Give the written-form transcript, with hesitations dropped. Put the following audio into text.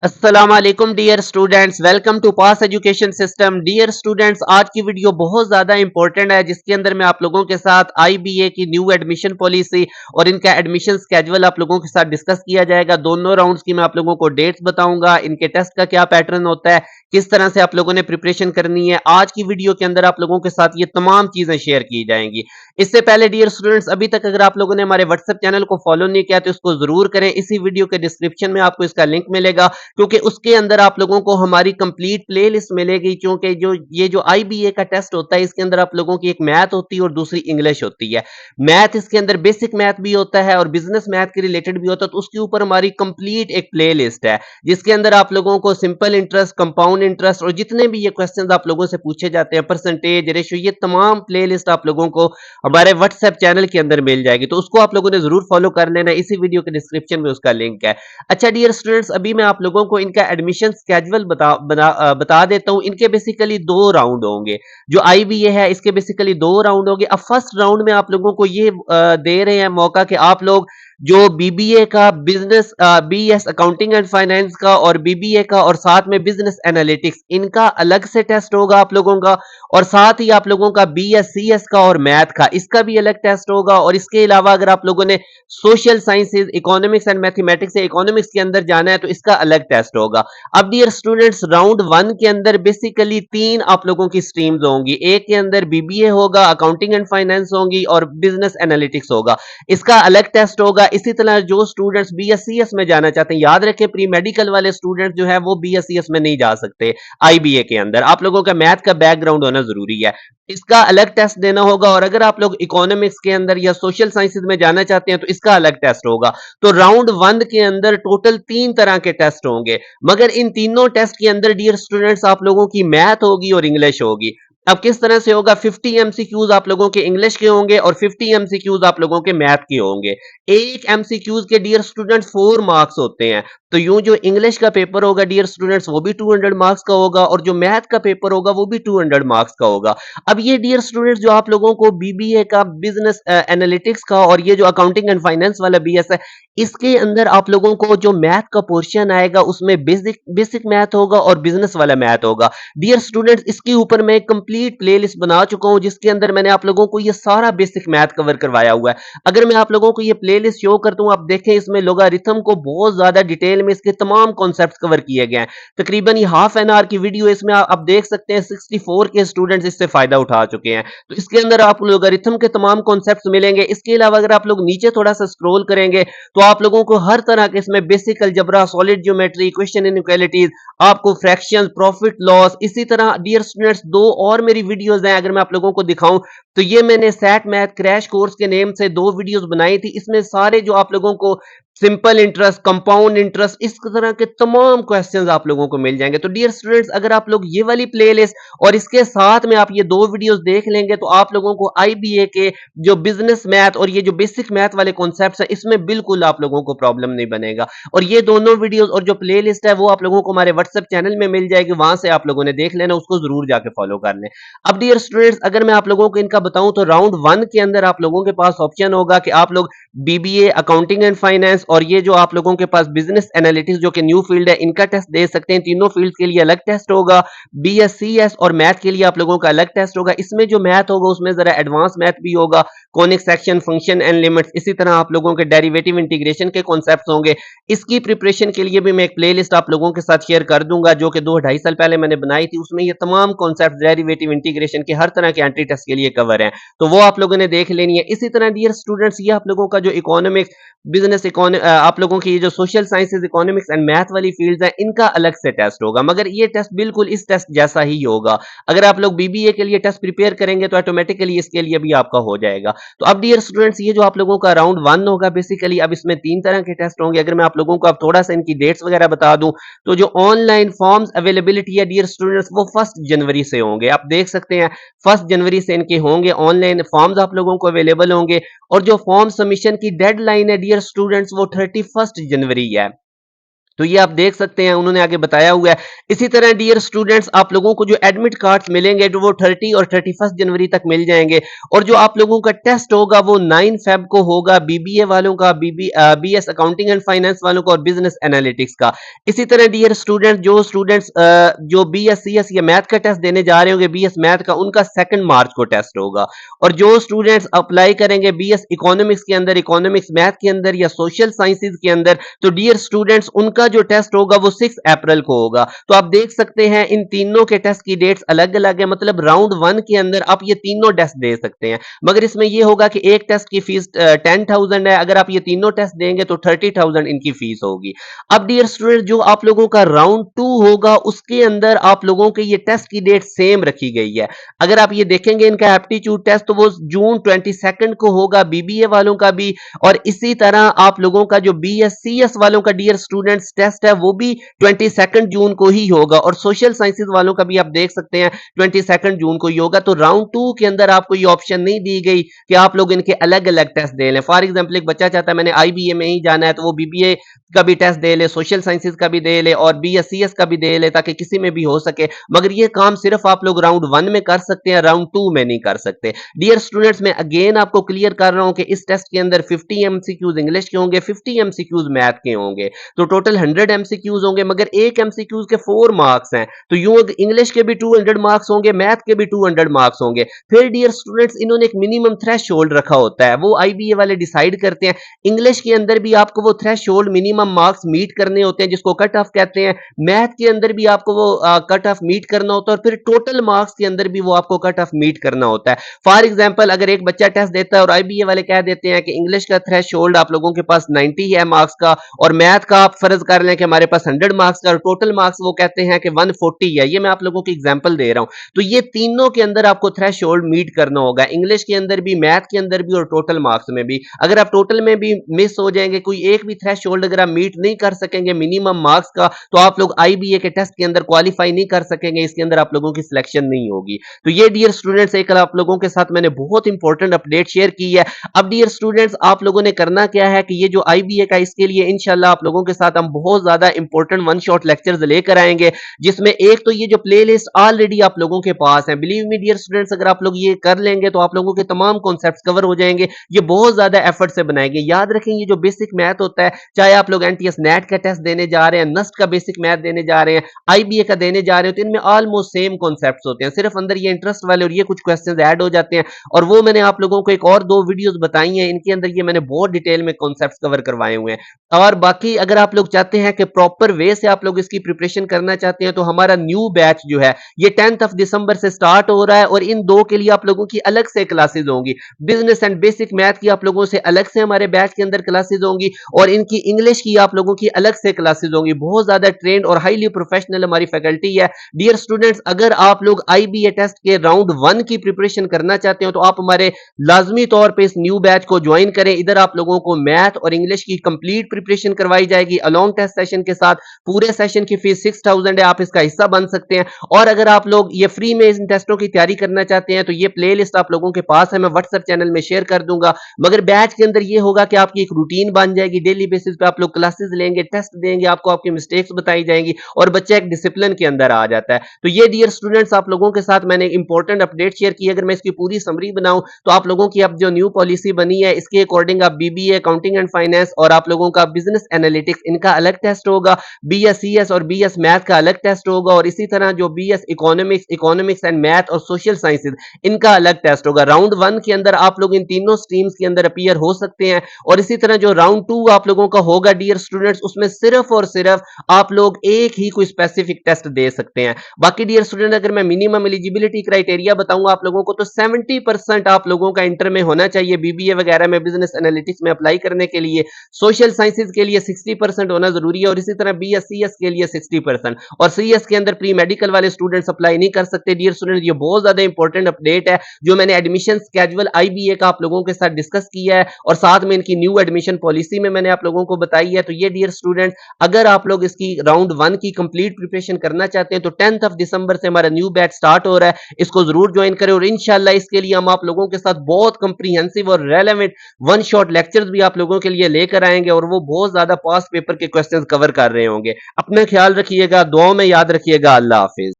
अस्सलामुअलैकुम dear students, welcome to pass education system. Dear students, आज की वीडियो बहुत ज़्यादा इंपॉर्टेंट है जिसके अंदर मैं आप लोगों के साथ आईबीए की न्यू एडमिशन पॉलिसी और इनका एडमिशन स्केजुअल आप लोगों के साथ डिस्कस किया जाएगा। दोनों राउंड्स की मैं आप लोगों को डेट्स बताऊंगा, इनके टेस्ट का क्या पैटर्न होता है, किस तरह से आप लोगों ने प्रिपरेशन करनी है। आज की वीडियो के अंदर आप लोगों के साथ ये तमाम चीज़ें शेयर की जाएंगी। इससे पहले डियर स्टूडेंट्स, अभी तक अगर आप लोगों ने हमारे व्हाट्सएप चैनल को फॉलो नहीं किया तो इसको ज़रूर करें। इसी वीडियो के डिस्क्रिप्शन में आपको इसका लिंक मिलेगा, क्योंकि उसके अंदर आप लोगों को हमारी कंप्लीट प्लेलिस्ट मिलेगी। क्योंकि जो आईबीए का टेस्ट होता है, इसके अंदर आप लोगों की एक मैथ होती है और दूसरी इंग्लिश होती है। मैथ इसके अंदर बेसिक मैथ भी होता है और बिजनेस मैथ के रिलेटेड भी होता है, तो उसके ऊपर हमारी कंप्लीट एक प्लेलिस्ट है जिसके अंदर आप लोगों को सिंपल इंटरेस्ट, कंपाउंड इंटरेस्ट और जितने भी ये क्वेश्चंस आप लोगों से पूछे जाते हैं, परसेंटेज रेशियो, ये तमाम प्लेलिस्ट आप लोगों को हमारे व्हाट्सएप चैनल के अंदर मिल जाएगी। तो उसको आप लोगों ने जरूर फॉलो कर लेना, इसी वीडियो के डिस्क्रिप्शन में उसका लिंक है। अच्छा डियर स्टूडेंट्स, अभी मैं आप लोगों को इनका एडमिशन स्केजुअल बता देता हूं। इनके बेसिकली दो राउंड होंगे। जो आईबीए है, इसके बेसिकली दो राउंड होंगे। अब फर्स्ट राउंड में आप लोगों को ये दे रहे हैं मौका कि आप लोग जो बीबीए का business, BS accounting and finance का और बीबीए का और साथ में बिजनेस एनालिटिक्स, इनका अलग से टेस्ट होगा आप लोगों का। और साथ ही आप लोगों का बीएस सीएस का और मैथ का, इसका भी अलग टेस्ट होगा। और इसके अलावा अगर आप लोगों ने social sciences, economics and mathematics या इकोनॉमिक्स के अंदर जाना है तो इसका अलग टेस्ट होगा। अब डियर स्टूडेंट्स, राउंड वन के अंदर बेसिकली तीन आप लोगों की स्ट्रीम्स होंगी। एक के अंदर बीबीए होगा, अकाउंटिंग एंड फाइनेंस होगी और बिजनेस एनालिटिक्स होगा, इसका अलग टेस्ट होगा। इसी तरह जो स्टूडेंट्स बीएससीएस में जाना चाहते हैं, याद रखें प्री मेडिकल वाले स्टूडेंट्स जो है वो बीएससीएस में नहीं जा सकते। आईबीए के अंदर आप लोगों का मैथ का बैकग्राउंड होना जरूरी है, इसका अलग टेस्ट देना होगा। और अगर आप लोग इकोनॉमिक्स के अंदर या सोशल साइंसेज में जाना चाहते हैं तो इसका अलग टेस्ट होगा। तो राउंड वन के अंदर टोटल तीन तरह के टेस्ट होंगे, मगर इन तीनों टेस्ट के अंदर डियर स्टूडेंट्स आप लोगों की मैथ होगी और इंग्लिश होगी। अब किस तरह से होगा, 50 एमसीक्यूज आप लोगों के इंग्लिश के होंगे और 50 एमसीक्यूज आप लोगों के मैथ के होंगे। एक एमसीक्यूज के डियर स्टूडेंट्स 4 मार्क्स होते हैं। तो यूं जो इंग्लिश का पेपर होगा डियर स्टूडेंट्स, वो भी 200 मार्क्स का होगा और जो मैथ का पेपर होगा वो भी 200 मार्क्स का होगा। अब ये डियर स्टूडेंट्स जो आप लोगों को बीबीए का बिजनेस एनालिटिक्स का और ये जो अकाउंटिंग एंड फाइनेंस वाला बीएस है, इसके अंदर आप लोगों को जो मैथ का पोर्शन आएगा उसमें बेसिक बेसिक मैथ होगा और बिजनेस वाला मैथ होगा। डियर स्टूडेंट्स, इसके ऊपर मैं एक कंप्लीट प्लेलिस्ट बना चुका हूं जिसके अंदर मैंने आप लोगों को ये सारा बेसिक मैथ कवर करवाया हुआ है। अगर मैं आप लोगों को ये प्लेलिस्ट शो करता हूं, आप देखें इसमें लोगारिथम को बहुत ज्यादा डिटेल में इसके तमाम कॉन्सेप्ट कवर किए गए हैं। तकरीबन ये हाफ एन आवर की वीडियो, इसमें आप देख सकते हैं 64 के स्टूडेंट्स इससे फायदा उठा चुके हैं। तो इसके अंदर आपको लोगारिथम के तमाम कॉन्सेप्ट मिलेंगे। इसके अलावा अगर आप लोग नीचे थोड़ा सा स्क्रॉल करेंगे तो आप लोगों को हर तरह के इसमें basic algebra, solid geometry, equation inequalities, आपको फ्रैक्शंस, प्रॉफिट लॉस, इसी तरह डियर स्टूडेंट्स दो और मेरी वीडियोस हैं। अगर मैं आप लोगों को दिखाऊं तो ये मैंने सेट मैथ क्रैश कोर्स के नेम से दो वीडियोस बनाई थी। इसमें सारे जो आप लोगों को सिंपल इंटरेस्ट, कंपाउंड इंटरेस्ट, इस तरह के तमाम क्वेश्चंस आप लोगों को मिल जाएंगे। तो डियर स्टूडेंट्स, अगर आप लोग ये वाली प्लेलिस्ट और इसके साथ में आप ये दो वीडियोस देख लेंगे तो आप लोगों को आईबीए के जो बिजनेस मैथ और ये जो बेसिक मैथ वाले कॉन्सेप्ट्स हैं, इसमें बिल्कुल आप लोगों को प्रॉब्लम नहीं बनेगा। और ये दोनों वीडियोस और जो प्लेलिस्ट है वो आप लोगों को हमारे व्हाट्सएप चैनल में मिल जाएगी, वहां से आप लोगों ने देख लेना, उसको जरूर जाके फॉलो कर लें। अब डियर स्टूडेंट्स, अगर मैं आप लोगों को इनका बताऊं तो राउंड वन के अंदर आप लोगों के पास ऑप्शन होगा कि आप लोग बीबीए, अकाउंटिंग एंड फाइनेंस और ये जो आप लोगों के पास बिजनेस एनालिटिक्स जो कि न्यू फील्ड है, इनका टेस्ट दे सकते हैं। तीनों फील्ड के लिए अलग टेस्ट होगा। बीएससीएस और मैथ के लिए आप लोगों का अलग टेस्ट होगा। इसमें जो मैथ होगा उसमें जरा एडवांस मैथ भी होगा, conic section, function and limits, इसी तरह आप लोगों के डेरिवेटिव इंटीग्रेशन के कॉन्सेप्ट्स होंगे। इसकी प्रिपरेशन के लिए भी मैं एक प्लेलिस्ट आप लोगों के साथ शेयर कर दूंगा जो कि 2-2.5 साल पहले मैंने बनाई थी। उसमें ये तमाम कॉन्सेप्ट डेरिवेटिव इंटीग्रेशन के हर तरह के एंट्री टेस्ट के लिए कवर है, तो वो आप लोगों ने देख लेनी है। इसी तरह डियर स्टूडेंट्स, ये आप लोगों का जो इकोनॉमिक्स, बिजनेस आप लोगों की जो social sciences, economics and math वाली फील्ड्स हैं, इनका अलग से टेस्ट होगा, मगर ये टेस्ट बिल्कुल इस टेस्ट जैसा ही होगा। अगर आप लोग बीबीए के लिए टेस्ट प्रिपेयर करेंगे तो ऑटोमेटिकली इसके लिए भी आपका हो जाएगा। तो अब डियर स्टूडेंट्स, ये जो आप लोगों का राउंड वन होगा बेसिकली, अब इसमें तीन तरह के टेस्ट होंगे। अगर मैं आप लोगों को अब थोड़ा सा इनकी डेट्स वगैरह बता दूं तो जो ऑनलाइन फॉर्म्स अवेलेबिलिटी है डियर स्टूडेंट्स, वो 1 जनवरी से होंगे। आप देख सकते हैं 1 जनवरी से इनके होंगे ऑनलाइन फॉर्म्स आप लोगों को अवेलेबल होंगे। और जो फॉर्म सबमिशन की डेडलाइन है डियर स्टूडेंट्स, वो 31 जनवरी है। तो ये आप देख सकते हैं उन्होंने आगे बताया हुआ है। इसी तरह डियर स्टूडेंट्स आप लोगों को जो एडमिट कार्ड्स मिलेंगे जो वो 30 और 31 जनवरी तक मिल जाएंगे और जो आप लोगों का टेस्ट होगा वो 9 फेब को होगा बीबीए वालों का बीएस अकाउंटिंग एंड फाइनेंस वालों का और बिजनेस एनालिटिक्स का। इसी तरह डियर स्टूडेंट जो स्टूडेंट्स जो बीएस या मैथ का टेस्ट देने जा रहे होंगे बीएस मैथ का उनका 2 मार्च को टेस्ट होगा और जो स्टूडेंट्स अप्लाई करेंगे बीएस इकोनॉमिक्स के अंदर इकोनॉमिक्स मैथ के अंदर या सोशल साइंसेज के अंदर तो डियर स्टूडेंट्स उनका जो टेस्ट होगा वो 6 अप्रैल को होगा। तो आप देख सकते हैं इन तीनों के टेस्ट की डेट्स अलग-अलग है मतलब राउंड 1 के अंदर आप ये तीनों टेस्ट दे सकते हैं। मगर इसमें ये होगा कि एक टेस्ट की फीस 10,000 है अगर आप ये तीनों टेस्ट देंगे तो 30,000 इनकी फीस होगी। अब डियर स्टूडेंट जो आप लोगों का राउंड 2 होगा उसके अंदर आप लोगों के ये टेस्ट की डेट सेम रखी गई है। अगर आप ये देखेंगे इनका एप्टीट्यूड टेस्ट तो वो जून 22 को होगा बीबीए वालों का भी और इसी तरह आप लोगों का जो बीएससीएस वालों का डियर स्टूडेंट्स टेस्ट है वो भी 22 जून को ही होगा और सोशल साइंसेज वालों का भी आप देख सकते हैं 22 जून को ही होगा। तो राउंड 2 के अंदर आपको ये ऑप्शन नहीं दी गई कि आप लोग इनके अलग अलग टेस्ट दे लें। फॉर एग्जाम्पल एक बच्चा चाहता है मैंने आईबीए में ही जाना है तो वो बीबीए का भी टेस्ट दे ले सोशल साइंसेज का भी दे ले और बीएससीएस का भी दे ले ताकि किसी में भी हो सके। मगर ये काम सिर्फ आप लोग राउंड 1 में कर सकते हैं राउंड 2 में नहीं कर सकते। डियर स्टूडेंट्स मैं अगेन आपको क्लियर कर रहा हूं कि इस टेस्ट के अंदर 50 एमसीक्यूज इंग्लिश के होंगे 50 एमसीक्यूज मैथ के होंगे तो टोटल 100 एमसीक्यूज होंगे मगर एक एमसीक्यूज के 4 मार्क्स हैं तो यूं इंग्लिश के भी 200 मार्क्स होंगे मैथ के भी 200 मार्क्स होंगे। फिर डियर स्टूडेंट्स इन्होंने एक मिनिमम थ्रेशोल्ड रखा होता है वो आईबीए वाले डिसाइड करते हैं। इंग्लिश के अंदर भी आपको वो थ्रेशोल्ड मिनिमम मार्क्स मीट करने होते हैं जिसको कट ऑफ कहते हैं। मैथ के अंदर भी आपको वो कट ऑफ मीट करना होता है और फिर टोटल मार्क्स के अंदर भी वो आपको कट ऑफ मीट करना होता है। फॉर एग्जाम्पल अगर एक बच्चा टेस्ट देता है और आईबीए वाले कह देते हैं कि इंग्लिश का थ्रेशोल्ड आप लोगों के पास 90 है मार्क्स का और मैथ का आप फर्ज कर लें कि हमारे पास 100 मार्क्स का और टोटल मार्क्स वो कहते हैं कि 140 है। ये मैं आप लोगों को एग्जांपल दे रहा हूं। तो ये तीनों के अंदर आपको थ्रेशोल्ड मीट करना होगा इंग्लिश के अंदर भी मैथ के अंदर भी और टोटल मार्क्स में भी। अगर आप टोटल में भी मिस हो जाएंगे कोई एक भी थ्रेशोल्ड अगर आप मीट नहीं कर सकेंगे मिनिमम मार्क्स का तो आप लोग आईबीए के टेस्ट के अंदर क्वालिफाई नहीं कर सकेंगे इसके अंदर आप लोगों की सिलेक्शन नहीं होगी। तो ये डियर स्टूडेंट्स एक आप लोगों के साथ मैंने बहुत इंपॉर्टेंट अपडेट शेयर की है। अब डियर स्टूडेंट्स आप लोगों ने करना क्या है कि ये जो आईबीए का इसके लिए इंशाल्लाह आप लोगों के साथ हम बहुत ज्यादा इंपॉर्टेंट वन शॉट लेक्चर्स लेकर आएंगे जिसमें एक तो ये जो प्लेलिस्ट ऑलरेडी आप लोगों के पास है बिलीव मी डियर स्टूडेंट्स अगर आप लोग ये कर लेंगे तो आप लोगों के तमाम कॉन्सेप्ट्स कवर हो जाएंगे। ये बहुत ज्यादा एफर्ट से बनाएंगे। याद रखें ये जो बेसिक मैथ होता है चाहे आप लोग एनटीएस नेट का टेस्ट देने जा रहे हैं नस्ट का बेसिक मैथ देने जा रहे हैं आईबीए का देने जा रहे हैं तो इनमें ऑलमोस्ट सेम कॉन्सेप्ट्स होते हैं सिर्फ अंदर ये इंटरेस्ट वाले और ये कुछ क्वेश्चंस ऐड हो जाते हैं और वो मैंने आप लोगों को एक और 2 वीडियोस बताई हैं इनके अंदर ये मैंने बहुत डिटेल में कॉन्सेप्ट्स कवर करवाए हुए हैं। और बाकी अगर आप लोग चाहते हैं कि प्रॉपर वे से आप लोग इसकी प्रिपरेशन करना चाहते हैं तो हमारा न्यू बैच जो है ये 10th ऑफ दिसंबर से स्टार्ट हो रहा है और इन 2 के लिए आप लोगों की अलग से क्लासेस होंगी। बिजनेस एंड बेसिक मैथ की आप लोगों से अलग से हमारे बैच के अंदर क्लासेस होंगी और इनकी इंग्लिश की आप लोगों की अलग से क्लासेस होंगी। बहुत ज्यादा ट्रेंड और हाईली प्रोफेशनल हमारी फैकल्टी है। डियर स्टूडेंट्स अगर आप लोग आईबीए टेस्ट के राउंड 1 की प्रिपरेशन करना चाहते हो तो आप हमारे लाजमी तौर पे इस न्यू बैच को ज्वाइन करें। इधर आप लोगों को मैथ और इंग्लिश की कंप्लीट प्रिपरेशन करवाई जाएगी अलॉन्ग टेस्ट सेशन के साथ। पूरे सेशन की फीस 6000 है आप इसका हिस्सा बन सकते हैं और अगर आप लोग ये फ्री में इन टेस्टों की तैयारी करना चाहते हैं तो ये प्लेलिस्ट आप लोगों के पास है मैं व्हाट्सएप चैनल में शेयर कर दूंगा। मगर बैच के अंदर ये होगा कि आपकी एक रूटीन बन जाएगी डेली बेसिस पे आप लोग क्लासेस लेंगे टेस्ट देंगे आपको आपकी मिस्टेक्स बताई जाएंगी और बच्चा एक डिसिप्लिन के अंदर आ जाता है। तो ये डियर स्टूडेंट्स आप लोगों के साथ मैंने इंपॉर्टेंट अपडेट शेयर की। अगर मैं इसकी पूरी समरी बनाऊं तो आप लोगों की अब जो न्यू पॉलिसी बनी है इसके अकॉर्डिंग आप बीबीए अकाउंटिंग एंड फाइनेंस और आप लोगों का बिजनेस एनालिटिक्स इनका अलग टेस्ट होगा बीएससीएस और बीएस मैथ का अलग टेस्ट होगा और इसी तरह जो बीएस इकोनॉमिक्स एंड मैथ और सोशल साइंसेज इनका अलग टेस्ट होगा। राउंड 1 के अंदर आप लोग इन तीनों स्ट्रीम्स के अंदर अपीयर हो सकते हैं और इसी तरह जो राउंड 2 आप लोगों का होगा डियर स्टूडेंट्स उसमें सिर्फ और सिर्फ आप लोग एक ही कोई स्पेसिफिक टेस्ट दे सकते हैं। बाकी डियर स्टूडेंट अगर मैं मिनिमम एलिजिबिलिटी क्राइटेरिया बताऊंगा आप लोगों को तो 70% आप लोगों का इंटर में होना चाहिए बीबीए वगैरह में बिजनेस एनालिटिक्स में अप्लाई करने के लिए। सोशल साइंसेज के लिए 60% होना जरूरी है और इसी तरह बीएससीएस के लिए 60% और सीएस के अंदर प्री मेडिकल वाले स्टूडेंट्स अप्लाई नहीं कर सकते। डियर स्टूडेंट ये बहुत ज्यादा इंपॉर्टेंट अपडेट है जो मैंने एडमिशन स्केड्यूल आईबीए का आप लोगों के साथ डिस्कस किया है और साथ में इनकी न्यू एडमिशन पॉलिसी में मैंने आप लोगों को बताई है। तो ये डियर स्टूडेंट अगर आप लोग इसकी राउंड 1 की कंप्लीट प्रिपरेशन करना चाहते हैं तो 10th ऑफ दिसंबर से हमारा न्यू बैच स्टार्ट हो रहा है इसको जरूर ज्वाइन करें और इंशाल्लाह इसके लिए हम आप लोगों के साथ बहुत कंप्रीहेंसिव और रेलेवेंट वन शॉट लेक्चर्स भी आप लोगों के लिए लेकर आएंगे और वो बहुत ज्यादा पास्ट पेपर के क्वेश्चंस कवर कर रहे होंगे। अपना ख्याल रखिएगा, दुआओं में याद रखिएगा। अल्लाह हाफिज।